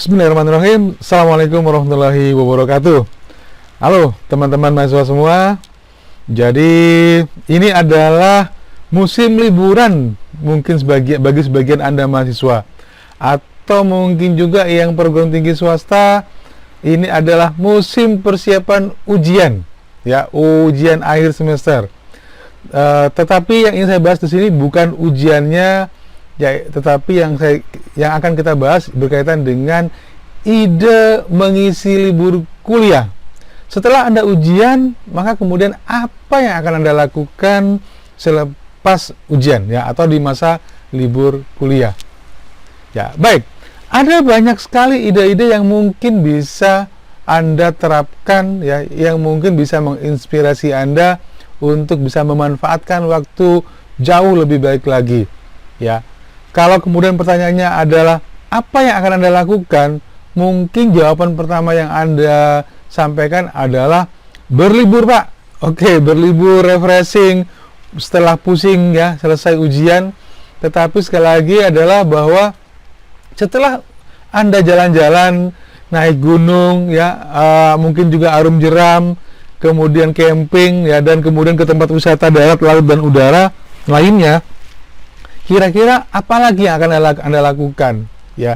Bismillahirrahmanirrahim. Assalamualaikum warahmatullahi wabarakatuh. Halo teman-teman mahasiswa semua. Jadi ini adalah musim liburan mungkin bagi sebagian Anda mahasiswa, atau mungkin juga yang perguruan tinggi swasta. Ini adalah musim persiapan ujian, ya, ujian akhir semester. Tetapi yang ingin saya bahas di sini bukan ujiannya, ya, tetapi yang akan kita bahas berkaitan dengan ide mengisi libur kuliah. Setelah Anda ujian, maka kemudian apa yang akan Anda lakukan selepas ujian, ya, atau di masa libur kuliah. Ya, baik. Ada banyak sekali ide-ide yang mungkin bisa Anda terapkan, ya, yang mungkin bisa menginspirasi Anda untuk bisa memanfaatkan waktu jauh lebih baik lagi, ya. Kalau kemudian pertanyaannya adalah apa yang akan Anda lakukan, mungkin jawaban pertama yang Anda sampaikan adalah berlibur, Pak. Oke, berlibur, refreshing setelah pusing, ya, selesai ujian. Tetapi sekali lagi adalah bahwa setelah Anda jalan-jalan, naik gunung, ya, mungkin juga arum jeram, kemudian camping, ya, dan kemudian ke tempat wisata darat, laut, dan udara lainnya, kira-kira apa lagi yang akan Anda lakukan, ya.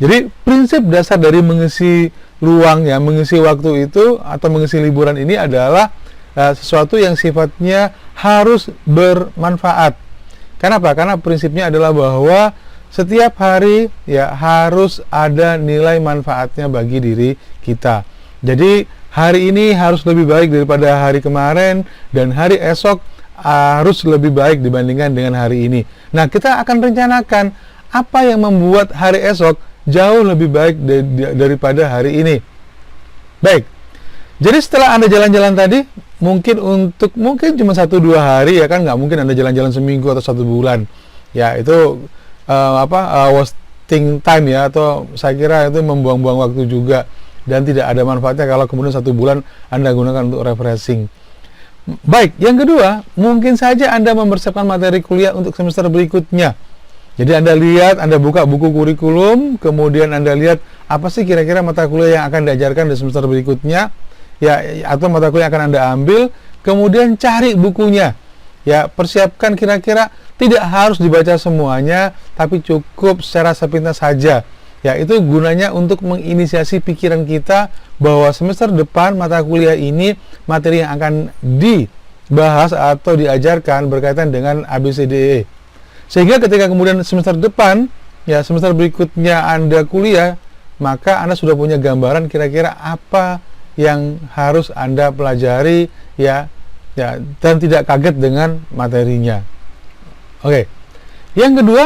Jadi prinsip dasar dari mengisi ruang, ya, mengisi waktu itu atau mengisi liburan ini adalah sesuatu yang sifatnya harus bermanfaat. Kenapa? Karena prinsipnya adalah bahwa setiap hari, ya, harus ada nilai manfaatnya bagi diri kita. Jadi hari ini harus lebih baik daripada hari kemarin, dan hari esok harus lebih baik dibandingkan dengan hari ini. Nah, kita akan rencanakan apa yang membuat hari esok jauh lebih baik daripada hari ini. Baik. Jadi setelah Anda jalan-jalan tadi, mungkin cuma 1-2 hari, ya kan, nggak mungkin Anda jalan-jalan seminggu atau 1 bulan. Ya, itu wasting time, ya, atau saya kira itu membuang-buang waktu juga, dan tidak ada manfaatnya kalau kemudian 1 bulan Anda gunakan untuk refreshing. Baik, yang kedua, mungkin saja Anda mempersiapkan materi kuliah untuk semester berikutnya. Jadi Anda buka buku kurikulum, kemudian Anda lihat apa sih kira-kira mata kuliah yang akan diajarkan di semester berikutnya, ya, atau mata kuliah yang akan Anda ambil, kemudian cari bukunya. Ya, persiapkan kira-kira tidak harus dibaca semuanya, tapi cukup secara sepintas saja. Ya, itu gunanya untuk menginisiasi pikiran kita bahwa semester depan mata kuliah ini, materi yang akan dibahas atau diajarkan berkaitan dengan ABCDE. Sehingga ketika kemudian semester depan, ya, semester berikutnya Anda kuliah, maka Anda sudah punya gambaran kira-kira apa yang harus Anda pelajari, ya, dan tidak kaget dengan materinya. Oke. Yang kedua,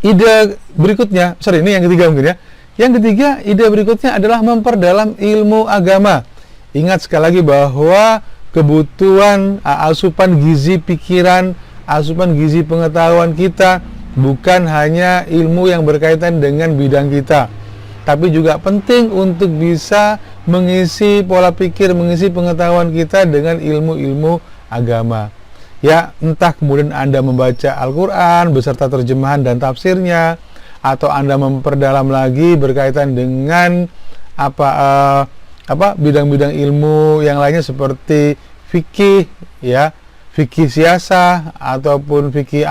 ide berikutnya, ini yang ketiga mungkin, ya. Yang ketiga, ide berikutnya adalah memperdalam ilmu agama. Ingat sekali lagi bahwa kebutuhan asupan gizi pikiran, asupan gizi pengetahuan kita bukan hanya ilmu yang berkaitan dengan bidang kita, tapi juga penting untuk bisa mengisi pola pikir, mengisi pengetahuan kita dengan ilmu-ilmu agama. Ya, entah kemudian Anda membaca Al-Quran beserta terjemahan dan tafsirnya, atau Anda memperdalam lagi berkaitan dengan bidang-bidang ilmu yang lainnya seperti fikih, ya, fikih siasah, ataupun fikih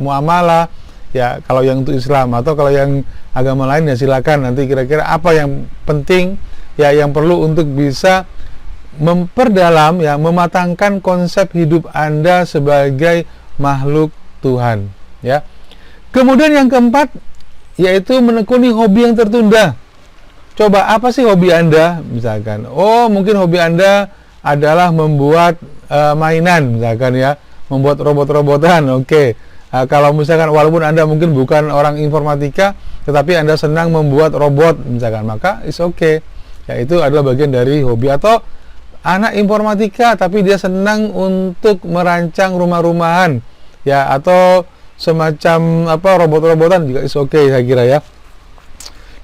muamalah, ya, kalau yang untuk Islam, atau kalau yang agama lain, ya, silakan nanti kira-kira apa yang penting, ya, yang perlu untuk bisa memperdalam, ya, mematangkan konsep hidup Anda sebagai makhluk Tuhan, ya. Kemudian yang keempat, yaitu menekuni hobi yang tertunda. Coba apa sih hobi Anda? Misalkan, mungkin hobi Anda adalah membuat mainan, misalkan, ya, membuat robot-robotan. Oke. Kalau misalkan walaupun Anda mungkin bukan orang informatika, tetapi Anda senang membuat robot, misalkan, maka it's okay. Ya, itu adalah bagian dari hobi. Atau anak informatika tapi dia senang untuk merancang rumah-rumahan, ya, atau semacam robot-robotan, juga it's okay, saya kira, ya.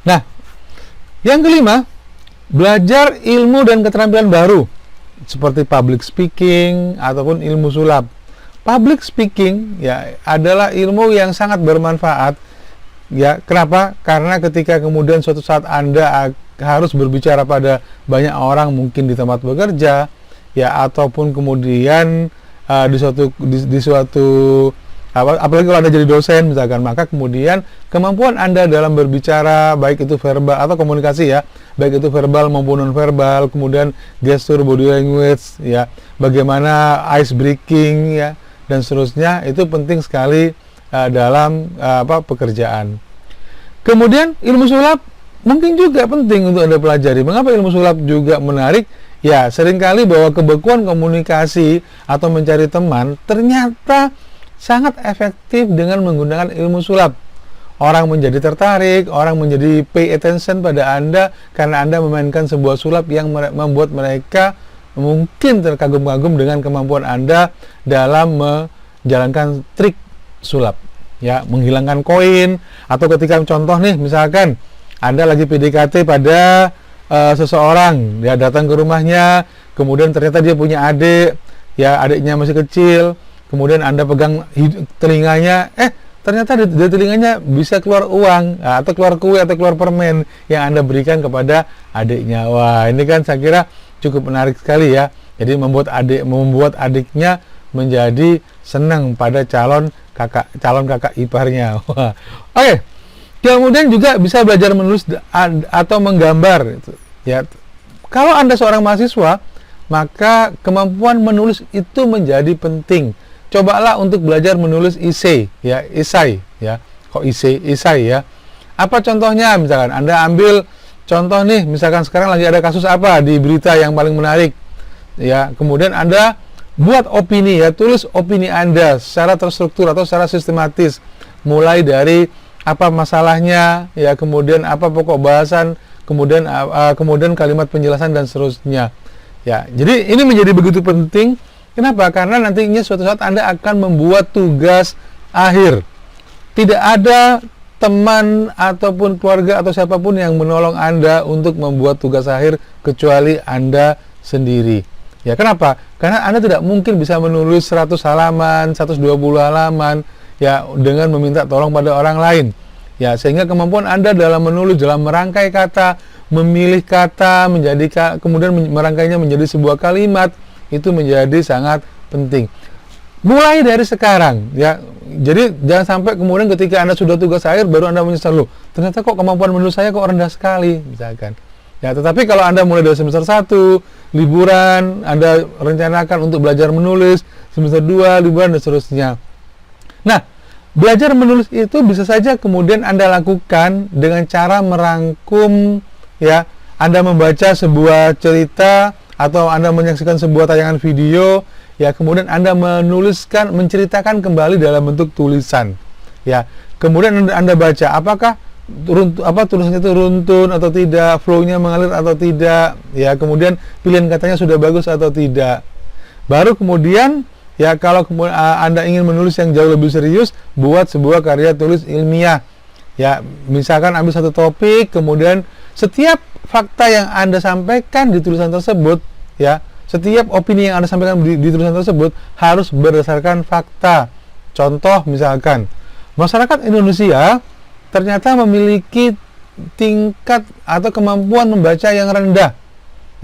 Nah, yang kelima, belajar ilmu dan keterampilan baru seperti public speaking ataupun ilmu sulap. Public speaking, ya, adalah ilmu yang sangat bermanfaat Ya, kenapa? Karena ketika kemudian suatu saat Anda harus berbicara pada banyak orang, mungkin di tempat bekerja, ya, ataupun kemudian di suatu apalagi kalau Anda jadi dosen misalkan, maka kemudian kemampuan Anda dalam berbicara, baik itu verbal atau komunikasi ya, baik itu verbal maupun non verbal, kemudian gestur, body language, ya, bagaimana ice breaking, ya, dan seterusnya, itu penting sekali dalam pekerjaan. Kemudian ilmu sulap mungkin juga penting untuk Anda pelajari. Mengapa ilmu sulap juga menarik? Ya, seringkali bahwa kebekuan komunikasi atau mencari teman ternyata sangat efektif dengan menggunakan ilmu sulap. Orang menjadi tertarik, orang menjadi pay attention pada Anda karena Anda memainkan sebuah sulap yang membuat mereka mungkin terkagum-kagum dengan kemampuan Anda dalam menjalankan trik sulap, ya, menghilangkan koin, atau ketika contoh nih, misalkan Anda lagi PDKT pada seseorang, dia datang ke rumahnya, kemudian ternyata dia punya adik, ya, adiknya masih kecil, kemudian Anda pegang telinganya, ternyata di telinganya bisa keluar uang, atau keluar kue, atau keluar permen yang Anda berikan kepada adiknya. Wah, ini kan saya kira cukup menarik sekali ya. Jadi membuat adiknya menjadi senang pada calon kakak iparnya. Oke. Kemudian juga bisa belajar menulis atau menggambar. Ya, kalau Anda seorang mahasiswa, maka kemampuan menulis itu menjadi penting. Cobalah untuk belajar menulis esai, ya, esai, ya. Apa contohnya? Misalkan Anda ambil contoh nih, misalkan sekarang lagi ada kasus apa di berita yang paling menarik, ya. Kemudian Anda buat opini, ya, tulis opini Anda secara terstruktur atau secara sistematis, mulai dari apa masalahnya, ya, kemudian apa pokok bahasan, kemudian kalimat penjelasan dan seterusnya, ya. Jadi ini menjadi begitu penting. Kenapa? Karena nantinya suatu saat Anda akan membuat tugas akhir. Tidak ada teman ataupun keluarga atau siapapun yang menolong Anda untuk membuat tugas akhir kecuali Anda sendiri. Ya, kenapa? Karena Anda tidak mungkin bisa menulis 100 halaman, 120 halaman, ya, dengan meminta tolong pada orang lain. Ya, sehingga kemampuan Anda dalam menulis, dalam merangkai kata, memilih kata, kemudian merangkainya menjadi sebuah kalimat, itu menjadi sangat penting. Mulai dari sekarang, ya. Jadi jangan sampai kemudian ketika Anda sudah tugas akhir baru Anda menyesal, loh, ternyata kok kemampuan menulis saya kok rendah sekali, misalkan. Ya, tetapi kalau Anda mulai dari semester 1, liburan, Anda rencanakan untuk belajar menulis, semester 2, liburan, dan seterusnya. Nah, belajar menulis itu bisa saja kemudian Anda lakukan dengan cara merangkum, ya, Anda membaca sebuah cerita atau Anda menyaksikan sebuah tayangan video, ya, kemudian Anda menceritakan kembali dalam bentuk tulisan, ya. Kemudian Anda baca apakah tulisannya itu runtun atau tidak, flow-nya mengalir atau tidak, ya, kemudian pilihan katanya sudah bagus atau tidak. Baru kemudian, ya, kalau Anda ingin menulis yang jauh lebih serius, buat sebuah karya tulis ilmiah, ya. Misalkan ambil satu topik, kemudian setiap fakta yang Anda sampaikan di tulisan tersebut, ya, setiap opini yang Anda sampaikan di tulisan tersebut harus berdasarkan fakta. Contoh, misalkan masyarakat Indonesia ternyata memiliki tingkat atau kemampuan membaca yang rendah.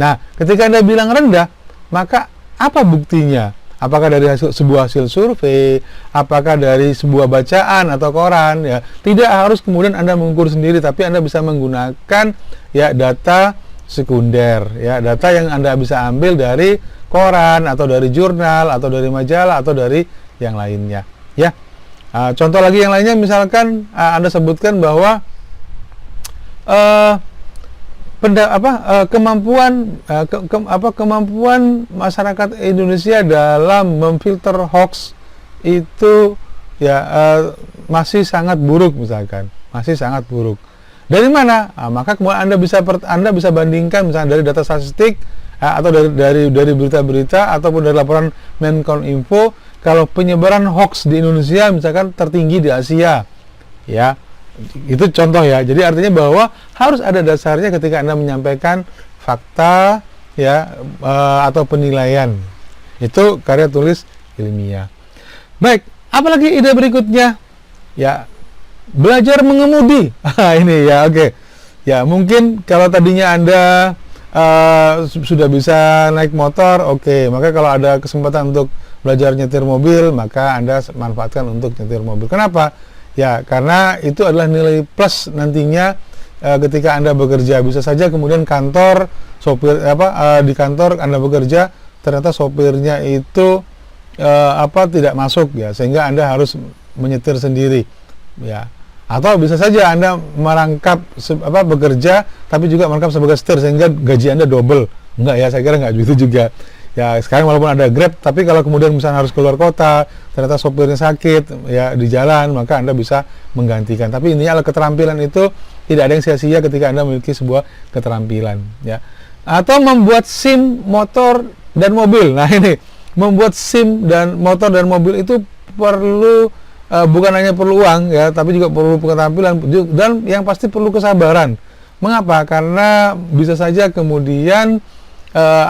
Nah, ketika Anda bilang rendah, maka apa buktinya? Apakah dari sebuah hasil survei, apakah dari sebuah bacaan atau koran, ya. Tidak harus kemudian Anda mengukur sendiri, tapi Anda bisa menggunakan, ya, data sekunder, ya, data yang Anda bisa ambil dari koran atau dari jurnal atau dari majalah atau dari yang lainnya, ya. Contoh lagi yang lainnya, misalkan Anda sebutkan bahwa kemampuan masyarakat Indonesia dalam memfilter hoax itu, ya, masih sangat buruk, misalkan masih sangat buruk. Dari mana? Maka kemudian Anda bisa bandingkan misalnya dari data statistik, atau dari berita-berita ataupun dari laporan Menkominfo, kalau penyebaran hoax di Indonesia misalkan tertinggi di Asia, ya. Itu contoh, ya. Jadi artinya bahwa harus ada dasarnya ketika Anda menyampaikan fakta, ya, atau penilaian. Itu karya tulis ilmiah. Baik, apalagi ide berikutnya? Ya, belajar mengemudi. Ini ya, oke. Ya, mungkin kalau tadinya Anda sudah bisa naik motor, oke. Maka kalau ada kesempatan untuk belajar nyetir mobil, maka Anda manfaatkan untuk nyetir mobil. Kenapa? Ya, karena itu adalah nilai plus nantinya ketika Anda bekerja. Bisa saja kemudian kantor sopir di kantor Anda bekerja, ternyata sopirnya itu tidak masuk ya, sehingga Anda harus menyetir sendiri ya. Atau bisa saja Anda merangkap bekerja tapi juga merangkap sebagai setir, sehingga gaji Anda double. Enggak ya, saya kira enggak begitu juga. Ya, sekarang walaupun ada Grab, tapi kalau kemudian misalnya harus keluar kota, ternyata sopirnya sakit ya di jalan, maka Anda bisa menggantikan. Tapi intinya adalah keterampilan itu tidak ada yang sia-sia ketika Anda memiliki sebuah keterampilan ya. Atau membuat SIM motor dan mobil. Nah, ini membuat SIM dan motor dan mobil itu perlu bukan hanya perlu uang ya, tapi juga perlu keterampilan dan yang pasti perlu kesabaran. Mengapa? Karena bisa saja kemudian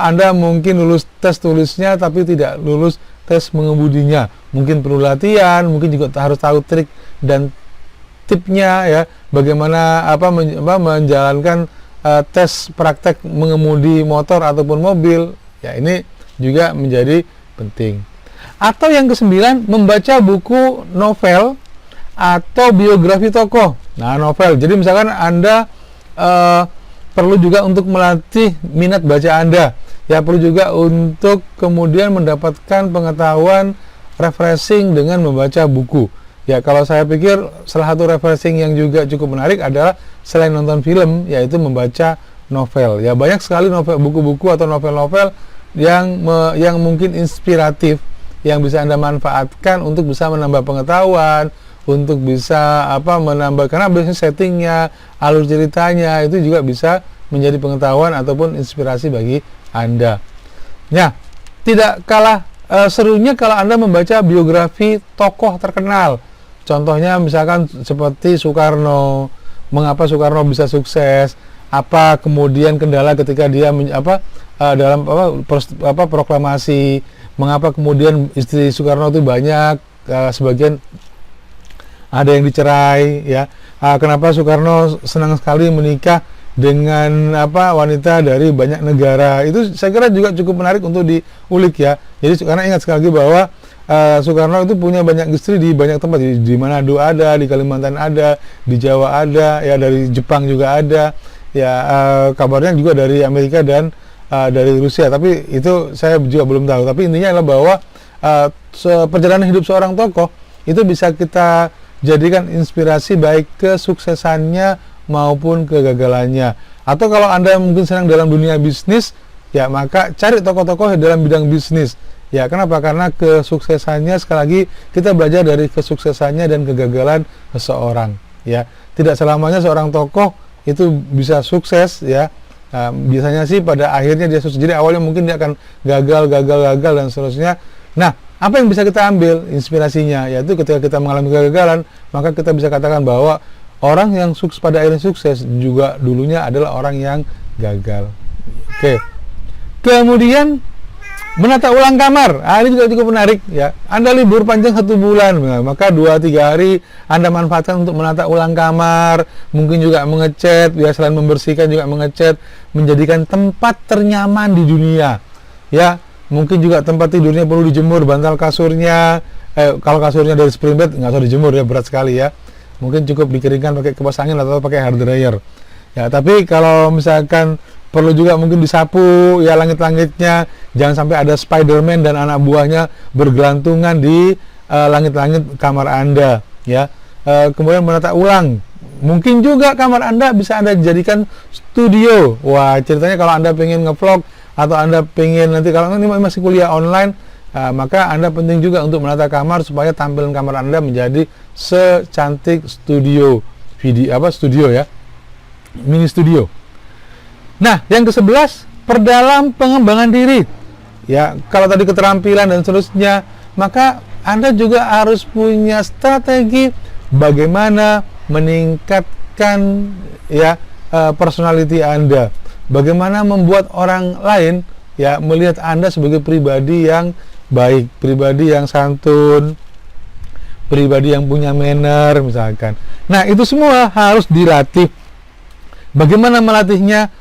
Anda mungkin lulus tes tulisnya tapi tidak lulus tes mengemudinya. Mungkin perlu latihan, mungkin juga harus tahu trik dan tipnya ya, bagaimana menjalankan tes praktek mengemudi motor ataupun mobil. Ya, ini juga menjadi penting. Atau yang ke-9, membaca buku novel atau biografi tokoh. Nah, novel. Jadi misalkan Anda perlu juga untuk melatih minat baca Anda. Ya, perlu juga untuk kemudian mendapatkan pengetahuan refreshing dengan membaca buku. Ya, kalau saya pikir salah satu refreshing yang juga cukup menarik adalah selain nonton film, yaitu membaca novel. Ya, banyak sekali novel, buku-buku atau novel-novel yang mungkin inspiratif, yang bisa Anda manfaatkan untuk bisa menambah pengetahuan, untuk bisa menambah, karena biasanya settingnya, alur ceritanya itu juga bisa menjadi pengetahuan ataupun inspirasi bagi Anda. Ya, tidak kalah serunya kalau Anda membaca biografi tokoh terkenal. Contohnya misalkan seperti Soekarno, mengapa Soekarno bisa sukses, apa kemudian kendala ketika dia dalam proklamasi, mengapa kemudian istri Soekarno itu banyak, sebagian ada yang dicerai ya, kenapa Soekarno senang sekali menikah dengan wanita dari banyak negara. Itu saya kira juga cukup menarik untuk diulik ya. Jadi karena ingat sekali lagi bahwa Soekarno itu punya banyak istri di banyak tempat, di Manado ada, di Kalimantan ada, di Jawa ada, ya dari Jepang juga ada, ya kabarnya juga dari Amerika dan dari Rusia, tapi itu saya juga belum tahu. Tapi intinya adalah bahwa perjalanan hidup seorang tokoh itu bisa kita jadikan inspirasi baik kesuksesannya maupun kegagalannya. Atau kalau Anda mungkin senang dalam dunia bisnis, ya maka cari tokoh-tokoh dalam bidang bisnis. Ya, kenapa? Karena kesuksesannya, sekali lagi kita belajar dari kesuksesannya dan kegagalan seseorang. Ya, tidak selamanya seorang tokoh itu bisa sukses ya. Biasanya sih pada akhirnya dia sukses. Jadi awalnya mungkin dia akan gagal dan seterusnya. Nah, apa yang bisa kita ambil inspirasinya? Yaitu ketika kita mengalami kegagalan, maka kita bisa katakan bahwa orang yang sukses pada akhirnya sukses juga dulunya adalah orang yang gagal. Oke. Kemudian menata ulang kamar. Ini juga cukup menarik ya. Anda libur panjang 1 bulan, maka 2-3 hari Anda manfaatkan untuk menata ulang kamar, mungkin juga mengecat, ya selain membersihkan juga mengecat, menjadikan tempat ternyaman di dunia. Ya, mungkin juga tempat tidurnya perlu dijemur, bantal kasurnya, kalau kasurnya dari spring bed nggak usah dijemur ya, berat sekali ya. Mungkin cukup dikeringkan pakai kipas angin atau pakai hair dryer. Ya, tapi kalau misalkan perlu juga mungkin disapu ya langit-langitnya, jangan sampai ada Spiderman dan anak buahnya bergelantungan di langit-langit kamar Anda ya. Kemudian menata ulang, mungkin juga kamar Anda bisa Anda jadikan studio. Wah, ceritanya kalau Anda pengen ngevlog atau Anda pengen nanti, kalau ini masih kuliah online, maka Anda penting juga untuk menata kamar supaya tampilan kamar Anda menjadi secantik studio video, studio ya, mini studio. Nah, yang ke-11, perdalam pengembangan diri. Ya, kalau tadi keterampilan dan seterusnya, maka Anda juga harus punya strategi bagaimana meningkatkan ya personality Anda. Bagaimana membuat orang lain ya melihat Anda sebagai pribadi yang baik, pribadi yang santun, pribadi yang punya manner misalkan. Nah, itu semua harus dilatih. Bagaimana melatihnya?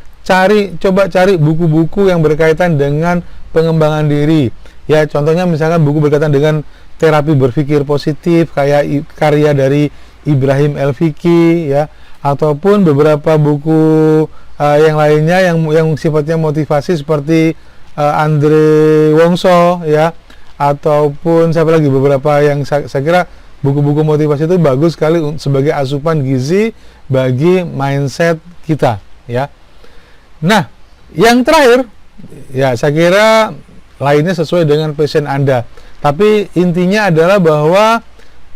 Coba cari buku-buku yang berkaitan dengan pengembangan diri. Ya, contohnya misalkan buku berkaitan dengan terapi berpikir positif kayak karya dari Ibrahim El-Fiqi ya, ataupun beberapa buku yang lainnya yang sifatnya motivasi seperti Andre Wongso ya, ataupun siapa lagi, beberapa yang saya kira buku-buku motivasi itu bagus sekali sebagai asupan gizi bagi mindset kita ya. Nah, yang terakhir ya, saya kira lainnya sesuai dengan passion Anda. Tapi intinya adalah bahwa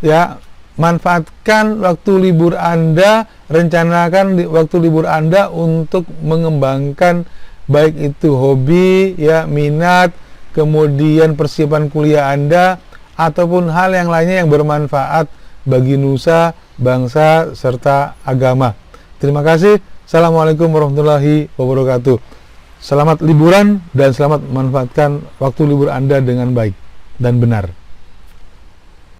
ya, manfaatkan waktu libur Anda, rencanakan waktu libur Anda untuk mengembangkan baik itu hobi ya, minat, kemudian persiapan kuliah Anda, ataupun hal yang lainnya yang bermanfaat bagi nusa, bangsa, serta agama. Terima kasih. Assalamualaikum warahmatullahi wabarakatuh. Selamat liburan dan selamat memanfaatkan waktu libur Anda dengan baik dan benar.